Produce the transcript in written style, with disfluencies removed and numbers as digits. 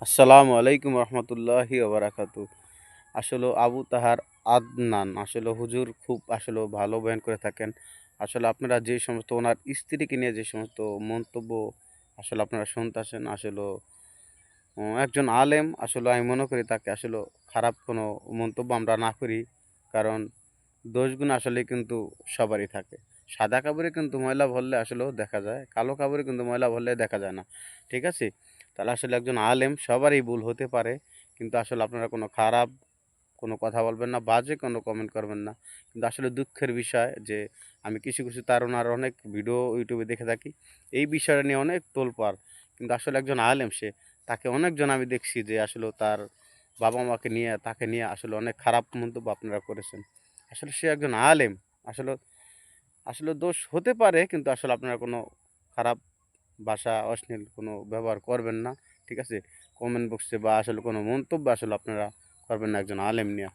আসসালামু আলাইকুম রহমতুল্লাহি ওবরাকাতু। আসলে আবু তাহার আদনান আসলে হুজুর খুব আসলে ভালো বয়ান করে থাকেন। আসলে আপনারা যে সমস্ত ওনার স্ত্রীকে নিয়ে যে সমস্ত মন্তব্য আসলে আপনারা শুনতেছেন আসলে একজন আলেম আসলে আমি মনে করি তাকে আসলে খারাপ কোনো মন্তব্য আমরা না করি। কারণ দোষগুণ আসলে কিন্তু সবারই থাকে। সাদা কাপড়ে কিন্তু ময়লা ভরলে আসলেও দেখা যায়, কালো কাপড়ে কিন্তু ময়লা ভরলে দেখা যায় না। ঠিক আছে? তাহলে আসলে একজন আলেম সবারই ভুল হতে পারে। কিন্তু আসলে আপনারা কোনো খারাপ কোনো কথা বলবেন না, বাজে কোনো কমেন্ট করবেন না। কিন্তু আসলে দুঃখের বিষয় যে আমি কিছু তার ওনার অনেক ভিডিও ইউটিউবে দেখে থাকি। এই বিষয়টা নিয়ে অনেক তোলপাড়। কিন্তু আসলে একজন আলেম সে, তাকে অনেকজন আমি দেখছি যে আসলেও তার বাবা-মাকে নিয়ে তাকে নিয়ে আসলে অনেক খারাপ মন্তব্য আপনারা করেছেন। আসলে সে একজন আলেম। আসলে আসলে দোষ হতে পারে কিন্তু আসলে আপনারা কোনো খারাপ ভাষা, অশ্লীল কোনো ব্যবহার করবেন না। ঠিক আছে? কমেন্ট বক্সে বা আসলে কোনো মন্তব্য আসলে আপনারা করবেন না একজন আলেম নিয়া।